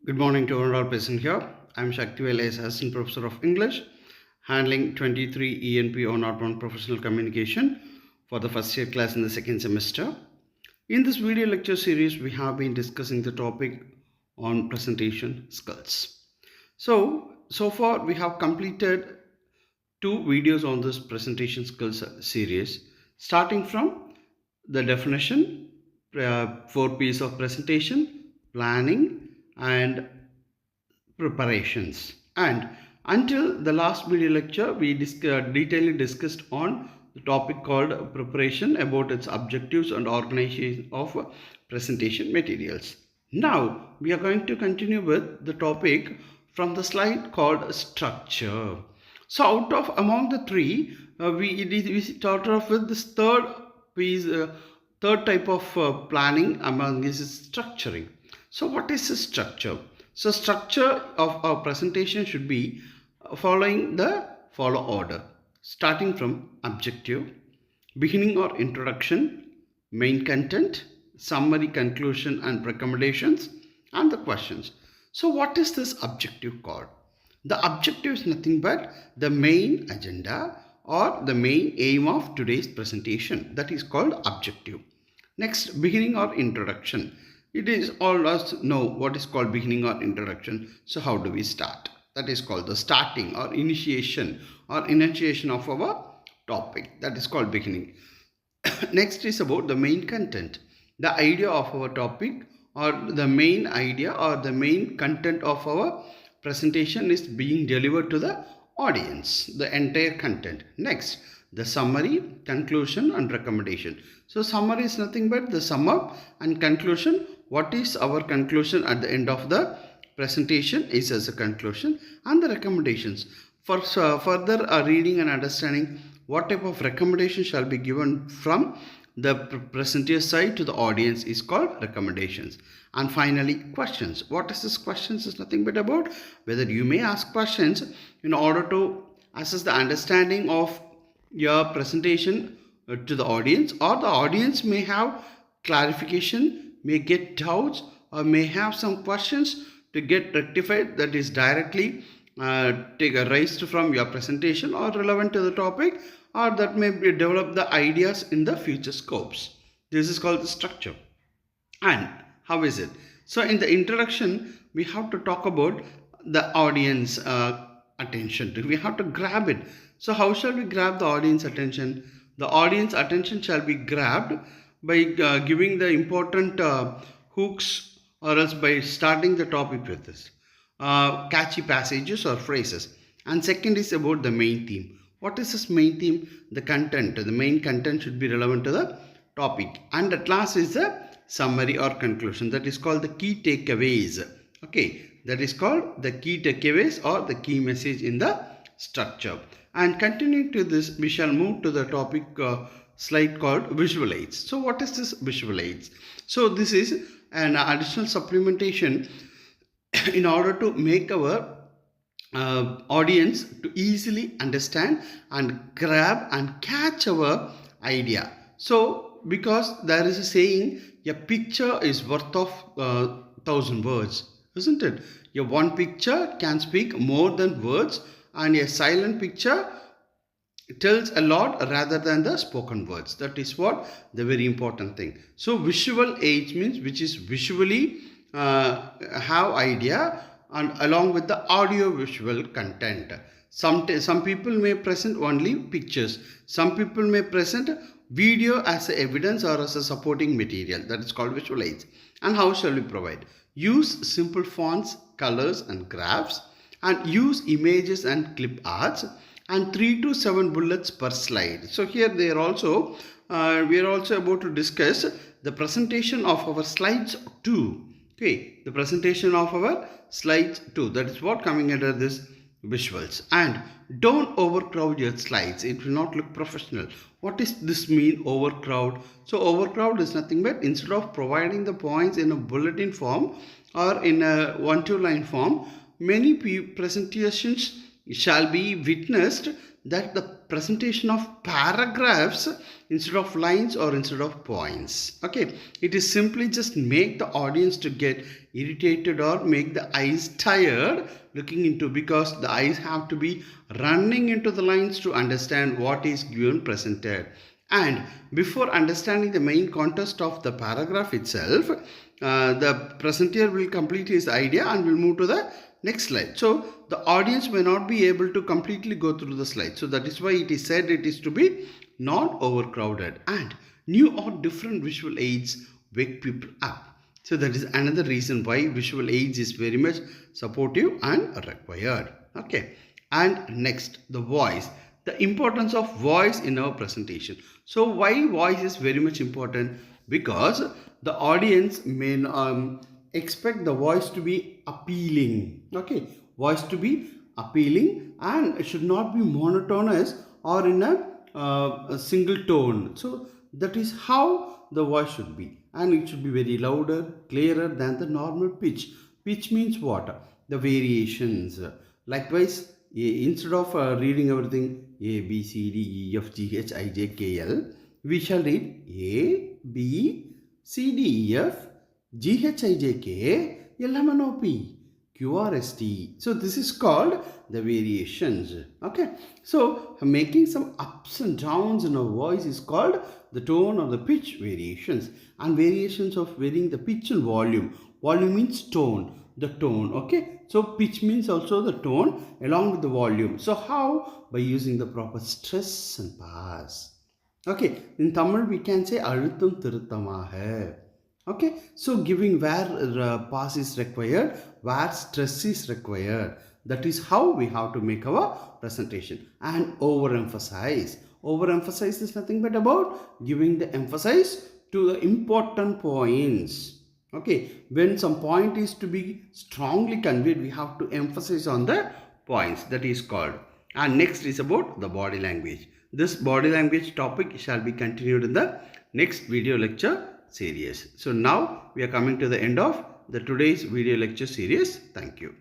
Good morning to all present here. I'm Shaktivel as Assistant Professor of English, handling 23 ENP 101 Professional Communication for the first year class in the second semester. In this video lecture series, we have been discussing the topic on presentation skills. So far we have completed two videos on this presentation skills series, starting from the definition, 4 P's of presentation, planning, and preparations. And until the last video lecture, we detailedly discussed on the topic called preparation, about its objectives and organization of presentation materials. Now we are going to continue with the topic from the slide called structure. So out of among the three, we started off with this third piece, third type of planning among this is structuring. So what is the structure? So structure of our presentation should be following the follow order, starting from objective, beginning or introduction, main content, summary, conclusion and recommendations, and the questions. So what is this objective called? The objective is nothing but the main agenda or the main aim of today's presentation. That is called objective. Next, beginning or introduction. It is all us know what is called beginning or introduction. So how do we start? That is called the starting or initiation of our topic. That is called beginning. Next is about the main content, the idea of our topic, or the main idea or the main content of our presentation is being delivered to the audience, the entire content. Next, the summary, conclusion and recommendation. So summary is nothing but the sum up, and conclusion, what is our conclusion at the end of the presentation is as a conclusion, and the recommendations for further reading and understanding what type of recommendation shall be given from the presenter side to the audience is called recommendations. And finally, questions. What is this questions is nothing but about whether you may ask questions in order to assess the understanding of your presentation to the audience, or the audience may have clarification, may get doubts, or may have some questions to get rectified that is directly take a raised from your presentation or relevant to the topic, or that may be develop the ideas in the future scopes. This is called the structure. And how is it? So in the introduction, we have to talk about the audience attention. We have to grab it. So how shall we grab the audience attention? The audience attention shall be grabbed by giving the important hooks, or else by starting the topic with this catchy passages or phrases. And second is about the main theme. What is this main theme? The content. The main content should be relevant to the topic. And at last is the summary or conclusion. That is called the key takeaways. Okay, that is called the key takeaways or the key message in the structure. And continuing to this, we shall move to the topic slide called visual aids. So what is this visual aids? So this is an additional supplementation in order to make our audience to easily understand and grab and catch our idea. So because there is a saying, a picture is worth of 1,000 words, isn't it? Your one picture can speak more than words, and a silent picture tells a lot rather than the spoken words. That is what the very important thing. So visual aids means which is visually have idea, and along with the audio visual content. Some people may present only pictures, some people may present video as a evidence or as a supporting material. That is called visual aids. And how shall we provide? Use simple fonts, colors and graphs, and use images and clip arts, and 3 to 7 bullets per slide. So here they are also we are also about to discuss the presentation of our slides too. Okay, the presentation of our slides too. That is what coming under this visuals. And don't overcrowd your slides. It will not look professional. What does this mean, overcrowd? So overcrowd is nothing but instead of providing the points in a bulletin form or in a 1-2 line form, many presentations shall be witnessed that the presentation of paragraphs instead of lines or instead of points. Okay, it is simply just make the audience to get irritated or make the eyes tired looking into, because the eyes have to be running into the lines to understand what is given presented. And before understanding the main context of the paragraph itself, the presenter will complete his idea and will move to the next slide. So the audience may not be able to completely go through the slide. So that is why it is said it is to be not overcrowded. And new or different visual aids wake people up. So that is another reason why visual aids is very much supportive and required. Okay. And next, the voice. The importance of voice in our presentation. So why voice is very much important? Because the audience may expect the voice to be appealing. Okay, voice to be appealing, and it should not be monotonous or in a single tone. So that is how the voice should be, and it should be very louder, clearer than the normal pitch. Pitch means what? The variations. Likewise, instead of reading everything A, B, C, D, E, F, G, H, I, J, K, L, we shall read A, B, C, D, E, F, G, H, I, J, K, L, M, N, O, P, Q, R, S, T. So this is called the variations. Okay. So making some ups and downs in a voice is called the tone or the pitch variations. And variations of varying the pitch and volume. Volume means tone. The tone. Okay. So pitch means also the tone along with the volume. So how? By using the proper stress and pass. Okay. In Tamil we can say அழுத்தம் திருத்தமாக. Okay. So giving where pass is required, where stress is required. That is how we have to make our presentation. And overemphasize. Overemphasize is nothing but about giving the emphasis to the important points. Okay, when some point is to be strongly conveyed, we have to emphasize on the points. That is called. And next is about the body language. This body language topic shall be continued in the next video lecture series. So now we are coming to the end of the today's video lecture series. Thank you.